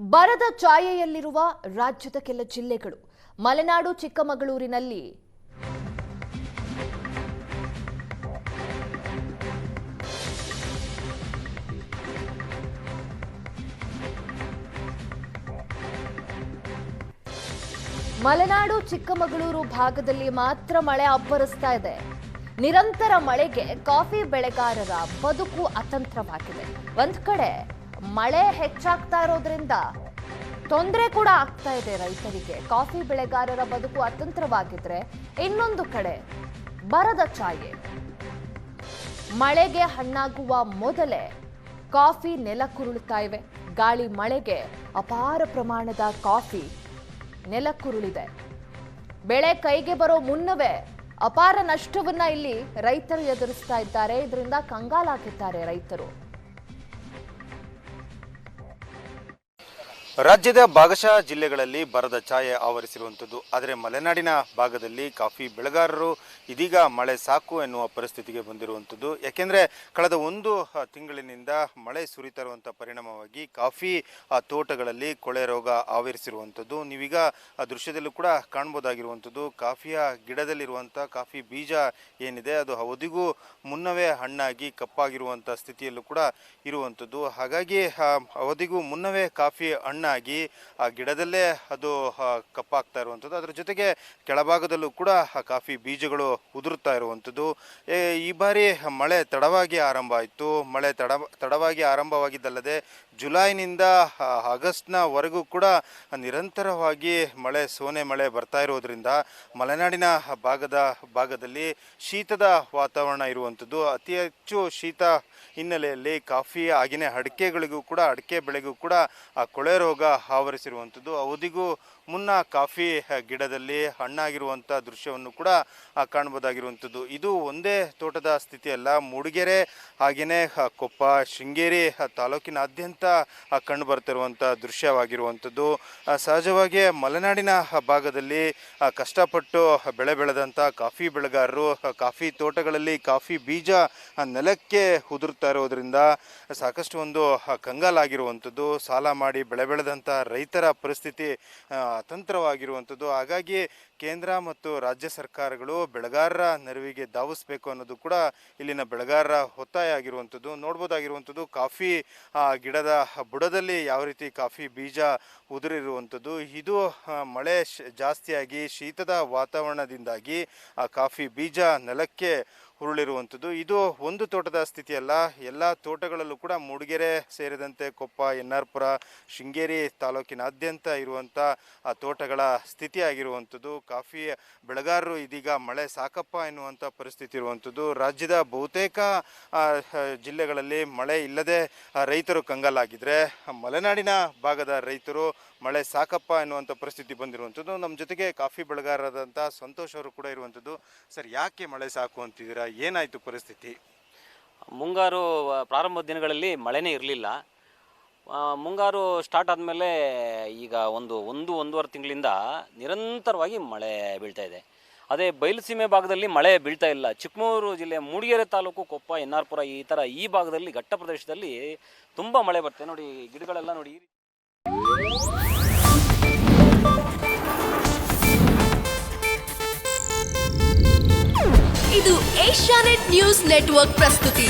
ಬರದ ಛಾಯೆಯಲ್ಲಿರುವ ರಾಜ್ಯದ ಕೆಲ ಜಿಲ್ಲೆಗಳು ಮಲೆನಾಡು ಚಿಕ್ಕಮಗಳೂರಿನಲ್ಲಿ ಮಲೆನಾಡು ಚಿಕ್ಕಮಗಳೂರು ಭಾಗದಲ್ಲಿ ಮಾತ್ರ ಮಳೆ ಅಬ್ಬರಿಸ್ತಾ ಇದೆ. ನಿರಂತರ ಮಳೆಗೆ ಕಾಫಿ ಬೆಳೆಗಾರರ ಬದುಕು ಅತಂತ್ರವಾಗಿದೆ. ಒಂದ್ ಕಡೆ ಮಳೆ ಹೆಚ್ಚಾಗ್ತಾ ಇರೋದ್ರಿಂದ ತೊಂದರೆ ಕೂಡ ಆಗ್ತಾ ಇದೆ ರೈತರಿಗೆ. ಕಾಫಿ ಬೆಳೆಗಾರರ ಬದುಕು ಅತಂತ್ರವಾಗಿದ್ರೆ ಇನ್ನೊಂದು ಕಡೆ ಬರದ ಛಾಯೆ. ಮಳೆಗೆ ಹಣ್ಣಾಗುವ ಮೊದಲೇ ಕಾಫಿ ನೆಲಕ್ಕುರುಳುತ್ತಾ ಇವೆ. ಗಾಳಿ ಮಳೆಗೆ ಅಪಾರ ಪ್ರಮಾಣದ ಕಾಫಿ ನೆಲಕ್ಕುರುಳಿದೆ. ಬೆಳೆ ಕೈಗೆ ಬರೋ ಮುನ್ನವೇ ಅಪಾರ ನಷ್ಟವನ್ನ ಇಲ್ಲಿ ರೈತರು ಎದುರಿಸ್ತಾ ಇದ್ದಾರೆ. ಇದರಿಂದ ಕಂಗಾಲಾಗಿದ್ದಾರೆ ರೈತರು. ರಾಜ್ಯದ ಭಾಗಶಃ ಜಿಲ್ಲೆಗಳಲ್ಲಿ ಬರದ ಛಾಯೆ ಆವರಿಸಿರುವಂಥದ್ದು. ಆದರೆ ಮಲೆನಾಡಿನ ಭಾಗದಲ್ಲಿ ಕಾಫಿ ಬೆಳೆಗಾರರು ಇದೀಗ ಮಳೆ ಸಾಕು ಎನ್ನುವ ಪರಿಸ್ಥಿತಿಗೆ ಬಂದಿರುವಂಥದ್ದು. ಯಾಕೆಂದರೆ ಕಳೆದ ಒಂದು ತಿಂಗಳಿನಿಂದ ಮಳೆ ಸುರಿತಾ ಇರುವಂಥ ಪರಿಣಾಮವಾಗಿ ಕಾಫಿ ತೋಟಗಳಲ್ಲಿ ಕೊಳೆ ರೋಗ ಆವರಿಸಿರುವಂಥದ್ದು. ನೀವೀಗ ಆ ದೃಶ್ಯದಲ್ಲೂ ಕೂಡ ಕಾಣ್ಬೋದಾಗಿರುವಂಥದ್ದು. ಕಾಫಿಯ ಗಿಡದಲ್ಲಿರುವಂಥ ಕಾಫಿ ಬೀಜ ಏನಿದೆ ಅದು ಅವಧಿಗೂ ಮುನ್ನವೇ ಹಣ್ಣಾಗಿ ಕಪ್ಪಾಗಿರುವಂಥ ಸ್ಥಿತಿಯಲ್ಲೂ ಕೂಡ ಇರುವಂಥದ್ದು. ಹಾಗಾಗಿ ಅವಧಿಗೂ ಮುನ್ನವೇ ಕಾಫಿ ಹಣ್ಣಾಗಿ ಆ ಗಿಡದಲ್ಲೇ ಅದು ಕಪ್ಪಾಗ್ತಾ ಇರುವಂಥದ್ದು. ಅದರ ಜೊತೆಗೆ ಕೆಳಭಾಗದಲ್ಲೂ ಕೂಡ ಕಾಫಿ ಬೀಜಗಳು ಉದುರುತ್ತಾ ಇರುವಂಥದ್ದು. ಈ ಬಾರಿ ಮಳೆ ತಡವಾಗಿ ಆರಂಭ ಆಯಿತು. ಮಳೆ ತಡವಾಗಿ ಆರಂಭವಾಗಿದ್ದಲ್ಲದೆ ಜುಲೈನಿಂದ ಆಗಸ್ಟ್ನವರೆಗೂ ಕೂಡ ನಿರಂತರವಾಗಿ ಸೋನೆ ಮಳೆ ಬರ್ತಾ ಇರೋದ್ರಿಂದ ಮಲೆನಾಡಿನ ಭಾಗದಲ್ಲಿ ಶೀತದ ವಾತಾವರಣ ಇರುವಂಥದ್ದು. ಅತಿ ಹೆಚ್ಚು ಶೀತ ಹಿನ್ನೆಲೆಯಲ್ಲಿ ಕಾಫಿ ಹಾಗೆಯೇ ಅಡಿಕೆ ಬೆಳೆಗೂ ಕೂಡ ಕೊಳೆ ರೋಗ ಆವರಿಸಿರುವಂಥದ್ದು. ಅವಧಿಗೂ ಮುನ್ನ ಕಾಫಿ ಗಿಡದಲ್ಲಿ ಹಣ್ಣಾಗಿರುವಂಥ ದೃಶ್ಯವನ್ನು ಕೂಡ ಕಾಣಬಹುದಾಗಿರುವಂಥದ್ದು. ಇದು ಒಂದೇ ತೋಟದ ಸ್ಥಿತಿಯಲ್ಲ, ಮೂಡಿಗೆರೆ ಹಾಗೆಯೇ ಕೊಪ್ಪ, ಶೃಂಗೇರಿ ತಾಲೂಕಿನಾದ್ಯಂತ ಕಂಡು ಬರ್ತಿರುವಂಥ ದೃಶ್ಯವಾಗಿರುವಂಥದ್ದು. ಸಹಜವಾಗಿ ಮಲೆನಾಡಿನ ಭಾಗದಲ್ಲಿ ಕಷ್ಟಪಟ್ಟು ಬೆಳೆದಂಥ ಕಾಫಿ ಬೆಳೆಗಾರರು ಕಾಫಿ ತೋಟಗಳಲ್ಲಿ ಕಾಫಿ ಬೀಜ ನೆಲಕ್ಕೆ ಉದುರ್ತಾ ಇರೋದ್ರಿಂದ ಸಾಕಷ್ಟು ಒಂದು ಕಂಗಾಲಾಗಿರುವಂಥದ್ದು. ಸಾಲ ಮಾಡಿ ಬೆಳೆದಂಥ ರೈತರ ಪರಿಸ್ಥಿತಿ ಅತಂತ್ರವಾಗಿರುವಂಥದ್ದು. ಹಾಗಾಗಿ ಕೇಂದ್ರ ಮತ್ತು ರಾಜ್ಯ ಸರ್ಕಾರಗಳು ಬೆಳೆಗಾರರ ನೆರವಿಗೆ ಧಾವಿಸಬೇಕು ಅನ್ನೋದು ಕೂಡ ಇಲ್ಲಿನ ಬೆಳೆಗಾರರ ಒತ್ತಾಯ ಆಗಿರುವಂಥದ್ದು. ನೋಡ್ಬೋದಾಗಿರುವಂಥದ್ದು ಕಾಫಿ ಗಿಡದ ಬುಡದಲ್ಲಿ ಯಾವ ರೀತಿ ಕಾಫಿ ಬೀಜ ಉದುರಿರುವಂಥದ್ದು. ಇದು ಮಳೆ ಜಾಸ್ತಿಯಾಗಿ ಶೀತದ ವಾತಾವರಣದಿಂದಾಗಿ ಆ ಕಾಫಿ ಬೀಜ ನೆಲಕ್ಕೆ ಉರುಳಿರುವಂಥದ್ದು. ಇದು ಒಂದು ತೋಟದ ಸ್ಥಿತಿಯಲ್ಲ, ಎಲ್ಲ ತೋಟಗಳಲ್ಲೂ ಕೂಡ ಮೂಡಿಗೆರೆ ಸೇರಿದಂತೆ ಕೊಪ್ಪ, ಎನ್ನಾರ್ಪುರ, ಶೃಂಗೇರಿ ತಾಲೂಕಿನಾದ್ಯಂತ ಇರುವಂಥ ತೋಟಗಳ ಸ್ಥಿತಿ ಆಗಿರುವಂಥದ್ದು. ಕಾಫಿ ಬೆಳೆಗಾರರು ಇದೀಗ ಮಳೆ ಸಾಕಪ್ಪ ಎನ್ನುವಂಥ ಪರಿಸ್ಥಿತಿ ಇರುವಂಥದ್ದು. ರಾಜ್ಯದ ಬಹುತೇಕ ಜಿಲ್ಲೆಗಳಲ್ಲಿ ಮಳೆ ಇಲ್ಲದೆ ರೈತರು ಕಂಗಾಲಾಗಿದ್ದರೆ ಮಲೆನಾಡಿನ ಭಾಗದ ರೈತರು ಮಳೆ ಸಾಕಪ್ಪ ಎನ್ನುವಂಥ ಪರಿಸ್ಥಿತಿ ಬಂದಿರುವಂಥದ್ದು. ನಮ್ಮ ಜೊತೆಗೆ ಕಾಫಿ ಬೆಳೆಗಾರರಾದಂಥ ಸಂತೋಷ್ ಅವರು ಕೂಡ ಇರುವಂಥದ್ದು. ಸರ್, ಯಾಕೆ ಮಳೆ ಸಾಕು ಅಂತಿದ್ದೀರಾ? ಏನಾಯಿತು ಪರಿಸ್ಥಿತಿ? ಮುಂಗಾರು ಪ್ರಾರಂಭದ ದಿನಗಳಲ್ಲಿ ಮಳೆನೇ ಇರಲಿಲ್ಲ. ಮುಂಗಾರು ಸ್ಟಾರ್ಟ್ ಆದಮೇಲೆ ಈಗ ಒಂದೂವರೆ ತಿಂಗಳಿಂದ ನಿರಂತರವಾಗಿ ಮಳೆ ಬೀಳ್ತಾ ಇದೆ. ಅದೇ ಬಯಲುಸೀಮೆ ಭಾಗದಲ್ಲಿ ಮಳೆ ಬೀಳ್ತಾ ಇಲ್ಲ. ಚಿಕ್ಕಮಗಳೂರು ಜಿಲ್ಲೆ ಮೂಡಿಗೆರೆ ತಾಲೂಕು, ಕೊಪ್ಪ, ಎನ್ನಾರ್ಪುರ ಈ ಭಾಗದಲ್ಲಿ ಘಟ್ಟ ಪ್ರದೇಶದಲ್ಲಿ ತುಂಬ ಮಳೆ ಬರ್ತದೆ. ನೋಡಿ, ಗಿಡಗಳೆಲ್ಲ ನೋಡಿ. ಇದು ಏಷ್ಯಾನೆಟ್ ನ್ಯೂಸ್ ನೆಟ್ವರ್ಕ್ ಪ್ರಸ್ತುತಿ.